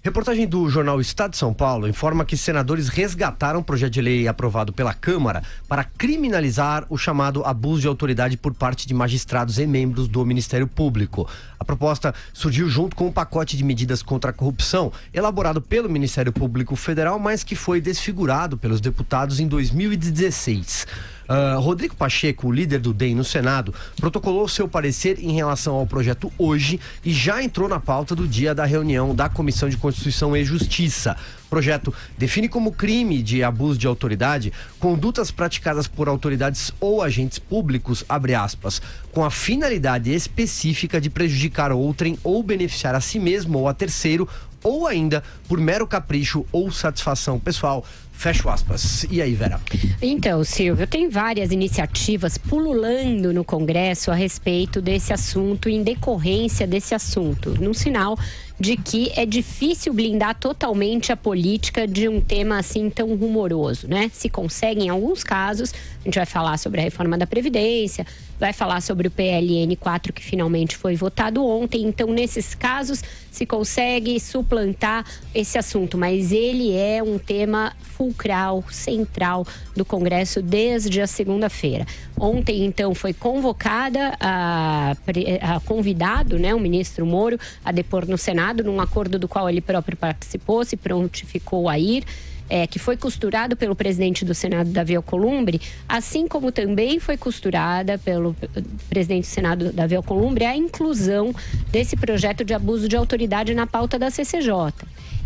Reportagem do jornal Estado de São Paulo informa que senadores resgataram um projeto de lei aprovado pela Câmara para criminalizar o chamado abuso de autoridade por parte de magistrados e membros do Ministério Público. A proposta surgiu junto com um pacote de medidas contra a corrupção elaborado pelo Ministério Público Federal, mas que foi desfigurado pelos deputados em 2016. Rodrigo Pacheco, o líder do DEM no Senado, protocolou seu parecer em relação ao projeto hoje e já entrou na pauta do dia da reunião da Comissão de Constituição e Justiça. O projeto define como crime de abuso de autoridade condutas praticadas por autoridades ou agentes públicos, abre aspas, com a finalidade específica de prejudicar outrem ou beneficiar a si mesmo ou a terceiro, ou ainda por mero capricho ou satisfação pessoal. Fecho aspas. E aí, Vera? Então, Silvio, tem várias iniciativas pululando no Congresso a respeito desse assunto, em decorrência desse assunto, num sinal de que é difícil blindar totalmente a política de um tema assim tão rumoroso, né? Se consegue em alguns casos, a gente vai falar sobre a reforma da Previdência, vai falar sobre o PLN 4 que finalmente foi votado ontem, então nesses casos se consegue suplantar esse assunto, mas ele é um tema fulcral, central do Congresso desde a segunda-feira. Ontem, então, foi convocada a convidado, né, o ministro Moro, a depor no Senado, num acordo do qual ele próprio participou, se prontificou a ir, que foi costurado pelo presidente do Senado, Davi Alcolumbre, assim como também foi costurada pelo presidente do Senado, Davi Alcolumbre, a inclusão desse projeto de abuso de autoridade na pauta da CCJ.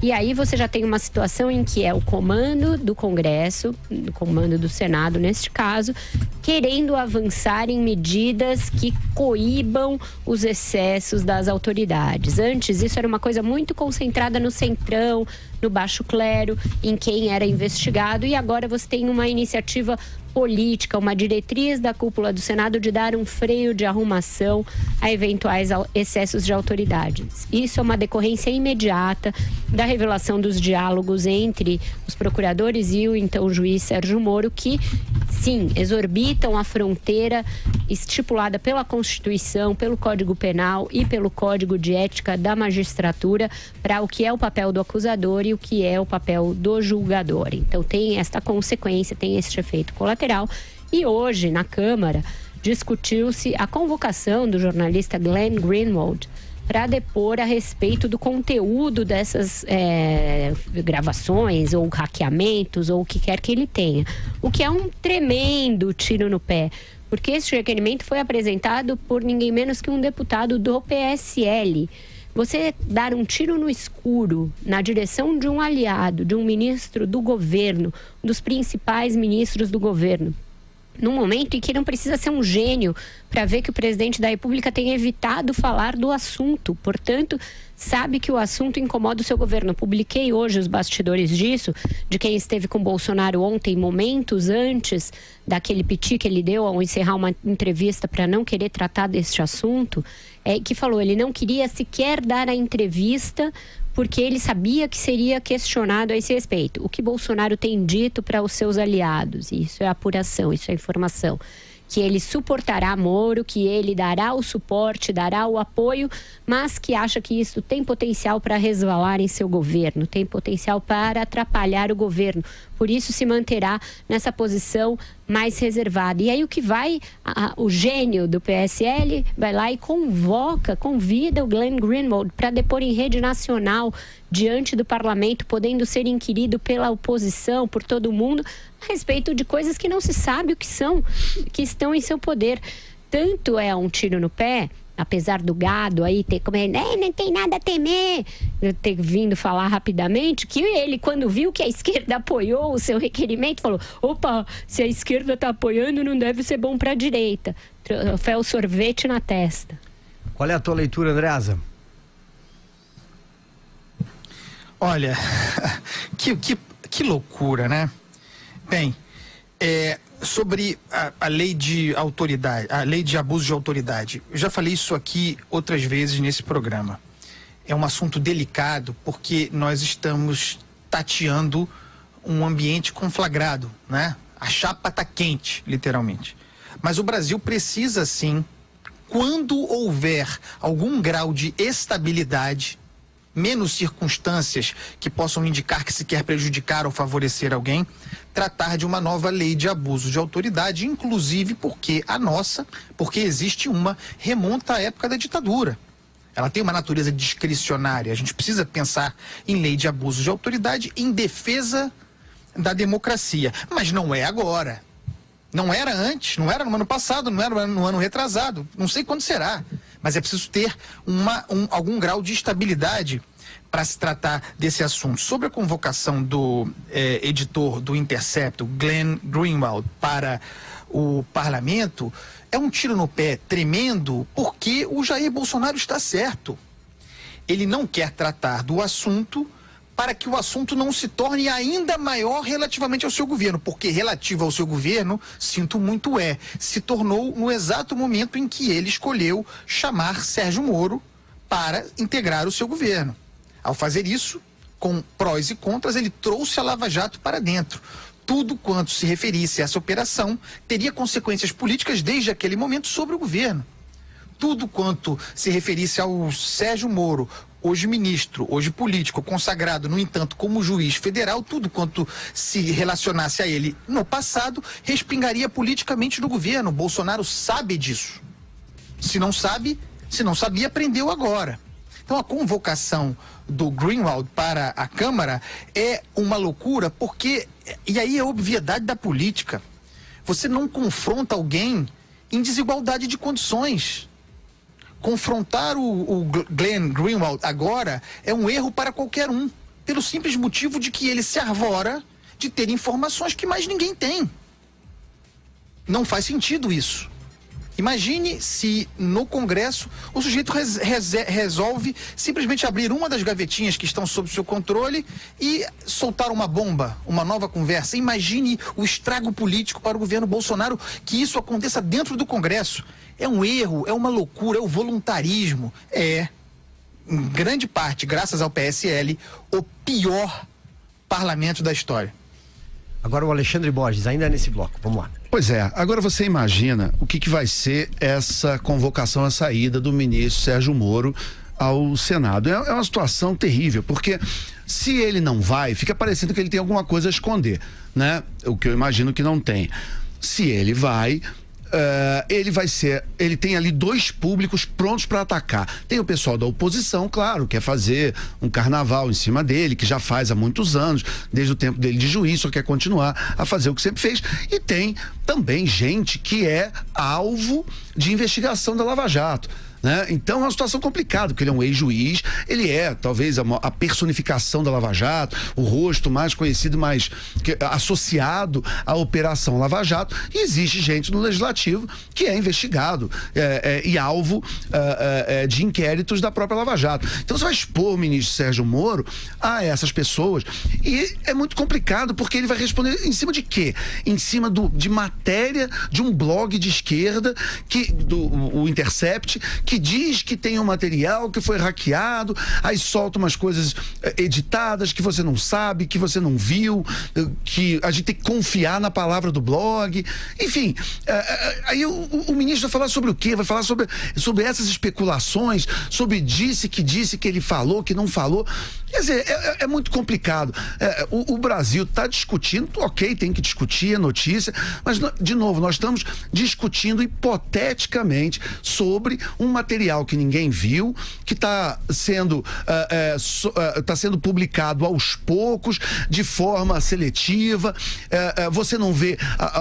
E aí você já tem uma situação em que é o comando do Congresso, o comando do Senado neste caso, querendo avançar em medidas que coíbam os excessos das autoridades. Antes isso era uma coisa muito concentrada no centrão, no baixo clero, em quem era investigado, e agora você tem uma iniciativa política, uma diretriz da cúpula do Senado de dar um freio de arrumação a eventuais excessos de autoridades. Isso é uma decorrência imediata da revelação dos diálogos entre os procuradores e o então juiz Sérgio Moro, que, sim, exorbitam a fronteira estipulada pela Constituição, pelo Código Penal e pelo Código de Ética da Magistratura para o que é o papel do acusador e o que é o papel do julgador. Então tem esta consequência, tem este efeito colateral. E hoje, na Câmara, discutiu-se a convocação do jornalista Glenn Greenwald para depor a respeito do conteúdo dessas gravações ou hackeamentos ou o que quer que ele tenha. O que é um tremendo tiro no pé, porque esse requerimento foi apresentado por ninguém menos que um deputado do PSL. Você dar um tiro no escuro na direção de um aliado, de um ministro do governo, um dos principais ministros do governo, num momento em que não precisa ser um gênio para ver que o presidente da República tem evitado falar do assunto, portanto, sabe que o assunto incomoda o seu governo. Publiquei hoje os bastidores disso, de quem esteve com Bolsonaro ontem, momentos antes daquele piti que ele deu ao encerrar uma entrevista para não querer tratar deste assunto, que falou, ele não queria sequer dar a entrevista porque ele sabia que seria questionado a esse respeito. O que Bolsonaro tem dito para os seus aliados, isso é apuração, isso é informação, que ele suportará Moro, que ele dará o suporte, dará o apoio, mas que acha que isso tem potencial para resvalar em seu governo, tem potencial para atrapalhar o governo. Por isso se manterá nessa posição mais reservada. E aí o que vai, o gênio do PSL vai lá e convida o Glenn Greenwald para depor em rede nacional diante do parlamento, podendo ser inquirido pela oposição, por todo mundo, a respeito de coisas que não se sabe o que são, que estão em seu poder. Tanto é um tiro no pé, apesar do gado aí ter como não tem nada a temer, ter vindo falar rapidamente, que ele, quando viu que a esquerda apoiou o seu requerimento, falou, opa, se a esquerda está apoiando, não deve ser bom para a direita. Troféu sorvete na testa. Qual é a tua leitura, Andreasa? Olha, que loucura, né? Bem, sobre a lei de autoridade, a lei de abuso de autoridade, eu já falei isso aqui outras vezes nesse programa. É um assunto delicado porque nós estamos tateando um ambiente conflagrado, né? A chapa está quente, literalmente. Mas o Brasil precisa, sim, quando houver algum grau de estabilidade, menos circunstâncias que possam indicar que se quer prejudicar ou favorecer alguém, tratar de uma nova lei de abuso de autoridade, inclusive porque existe uma, remonta à época da ditadura. Ela tem uma natureza discricionária. A gente precisa pensar em lei de abuso de autoridade em defesa da democracia. Mas não é agora. Não era antes, não era no ano passado, não era no ano retrasado. Não sei quando será. Mas é preciso ter algum grau de estabilidade para se tratar desse assunto. Sobre a convocação do editor do Intercept, Glenn Greenwald, para o parlamento, é um tiro no pé tremendo, porque o Jair Bolsonaro está certo. Ele não quer tratar do assunto para que o assunto não se torne ainda maior relativamente ao seu governo, porque relativo ao seu governo, sinto muito se tornou no exato momento em que ele escolheu chamar Sérgio Moro para integrar o seu governo. Ao fazer isso, com prós e contras, ele trouxe a Lava Jato para dentro. Tudo quanto se referisse a essa operação teria consequências políticas desde aquele momento sobre o governo. Tudo quanto se referisse ao Sérgio Moro, hoje ministro, hoje político, consagrado, no entanto, como juiz federal, tudo quanto se relacionasse a ele no passado, respingaria politicamente no governo. O Bolsonaro sabe disso. Se não sabia, aprendeu agora. Então a convocação do Greenwald para a Câmara é uma loucura, porque, e aí é a obviedade da política, você não confronta alguém em desigualdade de condições. Confrontar o Glenn Greenwald agora é um erro para qualquer um, pelo simples motivo de que ele se arvora de ter informações que mais ninguém tem. Não faz sentido isso. Imagine se no Congresso o sujeito resolve simplesmente abrir uma das gavetinhas que estão sob seu controle e soltar uma bomba, uma nova conversa. Imagine o estrago político para o governo Bolsonaro que isso aconteça dentro do Congresso. É um erro, é uma loucura, é o voluntarismo. É, em grande parte, graças ao PSL, o pior parlamento da história. Agora o Alexandre Borges, ainda nesse bloco, vamos lá. Pois é, agora você imagina o que vai ser essa convocação, a saída do ministro Sérgio Moro ao Senado. É uma situação terrível, porque se ele não vai, fica parecendo que ele tem alguma coisa a esconder, né? O que eu imagino que não tem. Se ele vai... ele tem ali dois públicos prontos para atacar. Tem o pessoal da oposição, claro, quer fazer um carnaval em cima dele, que já faz há muitos anos, desde o tempo dele de juiz, só quer continuar a fazer o que sempre fez. E tem também gente que é alvo de investigação da Lava Jato, né? Então é uma situação complicada, porque ele é um ex-juiz, ele é talvez a personificação da Lava Jato, o rosto mais conhecido, mais associado à Operação Lava Jato, e existe gente no Legislativo que é investigado e alvo de inquéritos da própria Lava Jato. Então você vai expor o ministro Sérgio Moro a essas pessoas, e é muito complicado, porque ele vai responder em cima de quê? Em cima de matéria de um blog de esquerda, o Intercept, que diz que tem um material que foi hackeado, aí solta umas coisas editadas que você não sabe, que você não viu, que a gente tem que confiar na palavra do blog. Enfim, aí o ministro vai falar sobre o quê? Vai falar sobre essas especulações, sobre disse que ele falou, que não falou. Quer dizer, é muito complicado. O Brasil está discutindo, ok, tem que discutir a notícia, mas, de novo, nós estamos discutindo hipoteticamente sobre um material que ninguém viu, que está sendo publicado aos poucos, de forma seletiva. Você não vê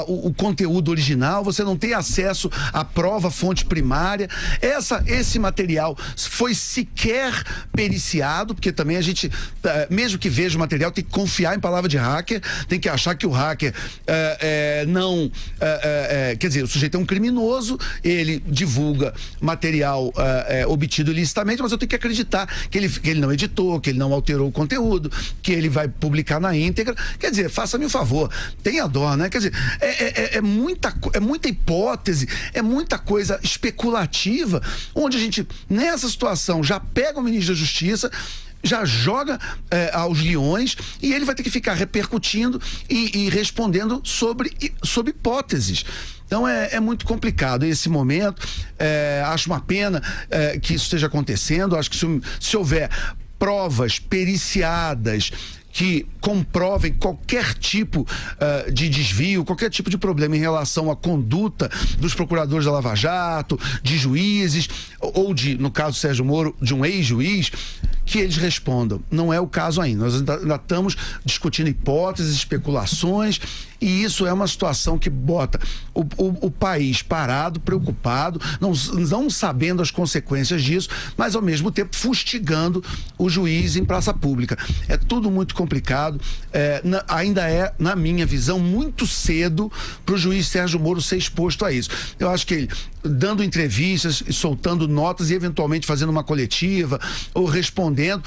o conteúdo original, você não tem acesso à prova, fonte primária. Esse material foi sequer periciado, porque também a gente, mesmo que veja o material, tem que confiar em palavra de hacker, tem que achar que o hacker quer dizer, o sujeito é um criminoso, ele divulga material obtido ilicitamente, mas eu tenho que acreditar que ele não editou, que ele não alterou o conteúdo, que ele vai publicar na íntegra. Quer dizer, faça-me o favor, tenha dó, né? Quer dizer, é muita hipótese, é muita coisa especulativa, onde a gente, nessa situação, já pega o ministro da Justiça, já joga aos leões, e ele vai ter que ficar repercutindo e respondendo sobre hipóteses. Então é muito complicado esse momento. Acho uma pena que isso esteja acontecendo. Acho que se houver provas periciadas que comprovem qualquer tipo de desvio, qualquer tipo de problema em relação à conduta dos procuradores da Lava Jato, de juízes, ou no caso do Sérgio Moro, de um ex-juiz, que eles respondam. Não é o caso ainda. Nós ainda estamos discutindo hipóteses, especulações, e isso é uma situação que bota o país parado, preocupado, não sabendo as consequências disso, mas ao mesmo tempo fustigando o juiz em praça pública. É tudo muito complicado. Ainda é, na minha visão, muito cedo para o juiz Sérgio Moro ser exposto a isso. Eu acho que ele, dando entrevistas, soltando notas e eventualmente fazendo uma coletiva ou respondendo,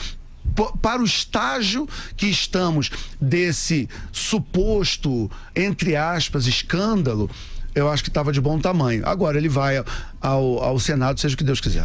para o estágio que estamos desse suposto, entre aspas, escândalo, eu acho que estava de bom tamanho. Agora ele vai ao Senado, seja o que Deus quiser.